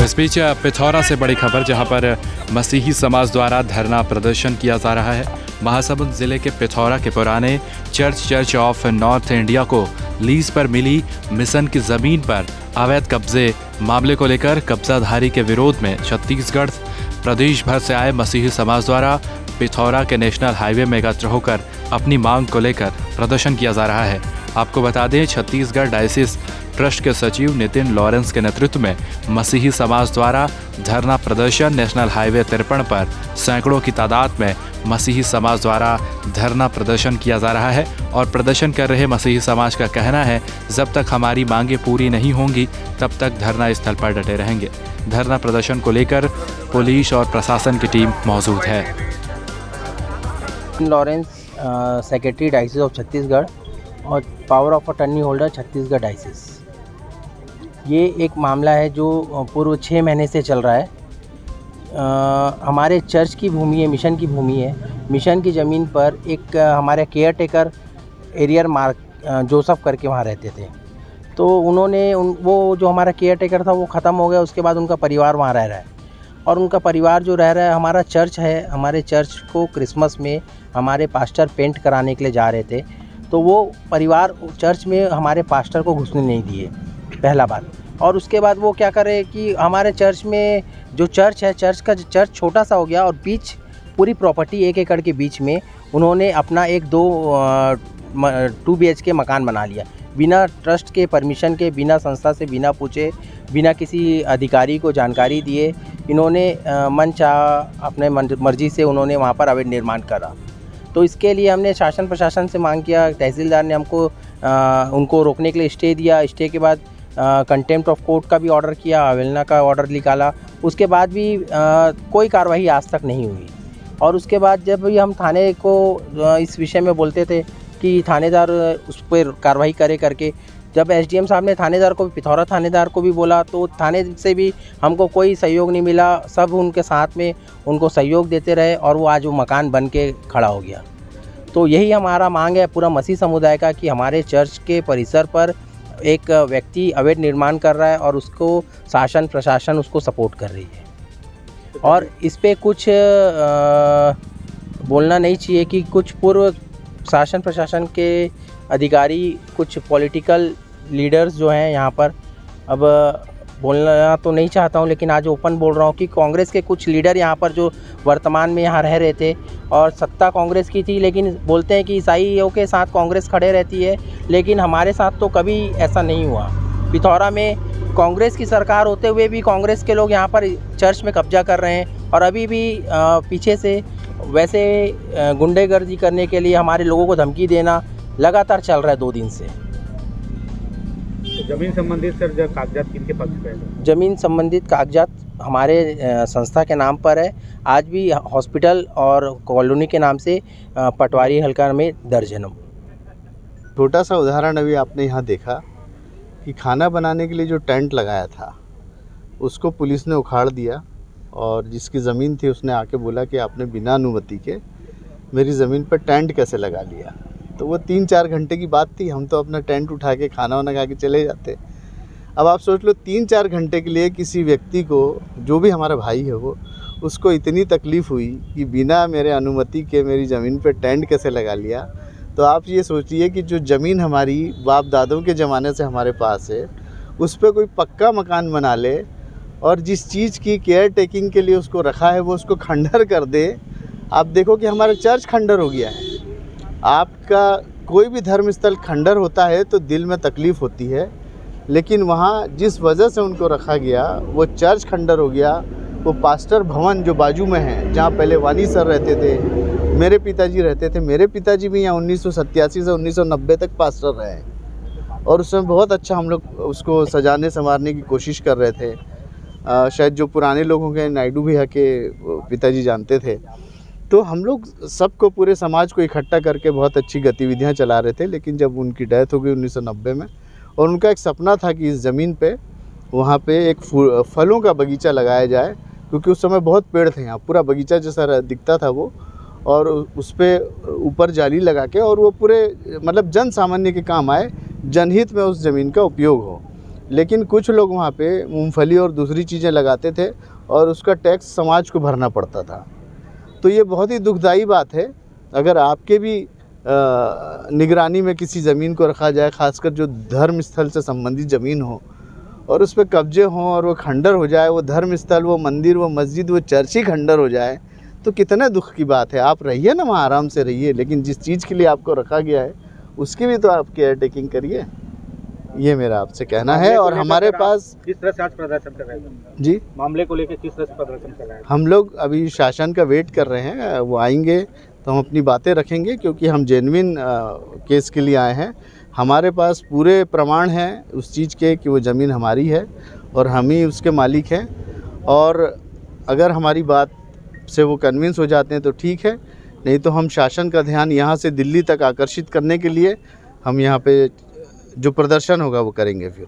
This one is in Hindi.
इस बीच पिथौरा से बड़ी खबर, जहां पर मसीही समाज द्वारा धरना प्रदर्शन किया जा रहा है। महासमुंद जिले के पिथौरा के पुराने चर्च ऑफ नॉर्थ इंडिया को लीज पर मिली मिशन की जमीन पर अवैध कब्जे मामले को लेकर कब्जाधारी के विरोध में छत्तीसगढ़ प्रदेश भर से आए मसीही समाज द्वारा पिथौरा के नेशनल हाईवे में एकत्र होकर अपनी मांग को लेकर प्रदर्शन किया जा रहा है। आपको बता दें, छत्तीसगढ़ डायसिस ट्रस्ट के सचिव नितिन लॉरेंस के नेतृत्व में मसीही समाज द्वारा धरना प्रदर्शन नेशनल हाईवे 53 पर सैकड़ों की तादाद में मसीही समाज द्वारा धरना प्रदर्शन किया जा रहा है। और प्रदर्शन कर रहे मसीही समाज का कहना है, जब तक हमारी मांगें पूरी नहीं होंगी तब तक धरना स्थल पर डटे रहेंगे। धरना प्रदर्शन को लेकर पुलिस और प्रशासन की टीम मौजूद है। Lawrence, secretary diocese of Chhattisgarh और power of attorney holder Chhattisgarh diocese. ये एक मामला है जो पूर्व 6 महीने से चल रहा है। हमारे चर्च की भूमि है, मिशन की भूमि है। मिशन की ज़मीन पर एक हमारे care taker arrear mark Joseph करके वहाँ रहते थे। तो उन्होंने वो जो हमारा केयर टेकर था वो ख़त्म हो गया। उसके बाद उनका परिवार वहाँ रह रहा है और उनका परिवार जो रह रहा है, हमारा चर्च है, हमारे चर्च को क्रिसमस में हमारे पास्टर पेंट कराने के लिए जा रहे थे। तो वो परिवार चर्च में हमारे पास्टर को घुसने नहीं दिए, पहला बात। और उसके बाद वो क्या करे कि हमारे चर्च में जो चर्च है, चर्च छोटा सा हो गया और बीच पूरी प्रॉपर्टी 1 एकड़ के बीच में उन्होंने अपना एक 2 BHK मकान बना लिया, बिना ट्रस्ट के परमिशन के, बिना संस्था से बिना पूछे, बिना किसी अधिकारी को जानकारी दिए इन्होंने मनचाहा अपने मर्जी से उन्होंने वहाँ पर अवैध निर्माण करा। तो इसके लिए हमने शासन प्रशासन से मांग किया। तहसीलदार ने हमको उनको रोकने के लिए स्टे दिया। स्टे के बाद कंटेम्प्ट ऑफ कोर्ट का भी ऑर्डर किया, अवहेलना का ऑर्डर निकाला। उसके बाद भी कोई कार्रवाई आज तक नहीं हुई। और उसके बाद जब भी हम थाने को इस विषय में बोलते थे कि थानेदार उस पर कार्रवाई करे करके, जब SDM साहब ने थानेदार को भी, पिथौरा थानेदार को भी बोला, तो थाने से भी हमको कोई सहयोग नहीं मिला। सब उनके साथ में उनको सहयोग देते रहे और वो आज वो मकान बन के खड़ा हो गया। तो यही हमारा मांग है पूरा मसीह समुदाय का कि हमारे चर्च के परिसर पर एक व्यक्ति अवैध निर्माण कर रहा है और उसको शासन प्रशासन उसको सपोर्ट कर रही है। और इस पे कुछ बोलना नहीं चाहिए कि कुछ पूर्व शासन प्रशासन के अधिकारी, कुछ पॉलिटिकल लीडर्स जो हैं यहाँ पर, अब बोलना तो नहीं चाहता हूँ लेकिन आज ओपन बोल रहा हूँ कि कांग्रेस के कुछ लीडर यहाँ पर जो वर्तमान में यहाँ रह रहे थे और सत्ता कांग्रेस की थी, लेकिन बोलते हैं कि ईसाइयों के साथ कांग्रेस खड़े रहती है, लेकिन हमारे साथ तो कभी ऐसा नहीं हुआ। पिथौरा में कांग्रेस की सरकार होते हुए भी कांग्रेस के लोग यहाँ पर चर्च में कब्जा कर रहे हैं और अभी भी पीछे से वैसे गुंडेगर्दी करने के लिए हमारे लोगों को धमकी देना लगातार चल रहा है 2 दिन से। जमीन संबंधित सर जो कागजात किनके पास है? जमीन संबंधित कागजात हमारे संस्था के नाम पर है। आज भी हॉस्पिटल और कॉलोनी के नाम से पटवारी हल्का में दर्ज है। छोटा सा उदाहरण अभी आपने यहाँ देखा कि खाना बनाने के लिए जो टेंट लगाया था उसको पुलिस ने उखाड़ दिया और जिसकी ज़मीन थी उसने आके बोला कि आपने बिना अनुमति के मेरी ज़मीन पर टेंट कैसे लगा लिया। तो वो 3-4 घंटे की बात थी। हम तो अपना टेंट उठा के खाना वाना खा के चले जाते। अब आप सोच लो 3-4 घंटे के लिए किसी व्यक्ति को, जो भी हमारा भाई है वो, उसको इतनी तकलीफ़ हुई कि बिना मेरे अनुमति के मेरी ज़मीन पर टेंट कैसे लगा लिया। तो आप ये सोचिए कि जो ज़मीन हमारी बाप दादों के ज़माने से हमारे पास है उस पर कोई पक्का मकान बना ले और जिस चीज़ की केयर टेकिंग के लिए उसको रखा है वो उसको खंडर कर दे। आप देखो कि हमारा चर्च खंडर हो गया है। आपका कोई भी धर्म स्थल खंडर होता है तो दिल में तकलीफ़ होती है, लेकिन वहाँ जिस वजह से उनको रखा गया वो चर्च खंडर हो गया। वो पास्टर भवन जो बाजू में है, जहाँ पहले वानी सर रहते थे, मेरे पिताजी रहते थे। मेरे पिताजी भी यहाँ 1987 से 1990 तक पास्टर रहे हैं और उसमें बहुत अच्छा हम लोग उसको सजाने संवारने की कोशिश कर रहे थे। शायद जो पुराने लोग होंगे, नायडू भैया के पिताजी जानते थे। तो हम लोग सबको, पूरे समाज को इकट्ठा करके बहुत अच्छी गतिविधियां चला रहे थे। लेकिन जब उनकी डेथ हो गई 1990 में, और उनका एक सपना था कि इस ज़मीन पे वहाँ पे एक फलों का बगीचा लगाया जाए, क्योंकि उस समय बहुत पेड़ थे यहाँ, पूरा बगीचा जैसा दिखता था वो। और उस पर ऊपर जाली लगा के, और वो पूरे मतलब जन सामान्य के काम आए, जनहित में उस ज़मीन का उपयोग हो। लेकिन कुछ लोग वहाँ पे मूंगफली और दूसरी चीज़ें लगाते थे और उसका टैक्स समाज को भरना पड़ता था। तो ये बहुत ही दुखदाई बात है। अगर आपके भी निगरानी में किसी ज़मीन को रखा जाए, ख़ासकर जो धर्म स्थल से संबंधित ज़मीन हो, और उस पर कब्जे हों और वो खंडर हो जाए, वो धर्म स्थल, वो मंदिर, वो मस्जिद, वो चर्च ही खंडर हो जाए, तो कितने दुख की बात है। आप रहिए ना वहाँ, आराम से रहिए, लेकिन जिस चीज़ के लिए आपको रखा गया है उसकी भी तो आप केयर टेकिंग करिए। ये मेरा आपसे कहना है। और हमारे पास किस तरह से आज प्रदर्शन कर रहे हैं जी, मामले को लेकर किस तरह से प्रदर्शन कर रहे हैं? हम लोग अभी शासन का वेट कर रहे हैं, वो आएंगे तो हम अपनी बातें रखेंगे, क्योंकि हम जेन्युइन केस के लिए आए हैं। हमारे पास पूरे प्रमाण हैं उस चीज़ के कि वो ज़मीन हमारी है और हम ही उसके मालिक हैं। और अगर हमारी बात से वो कन्विंस हो जाते हैं तो ठीक है, नहीं तो हम शासन का ध्यान यहाँ से दिल्ली तक आकर्षित करने के लिए हम यहाँ पे जो प्रदर्शन होगा वो करेंगे फिर।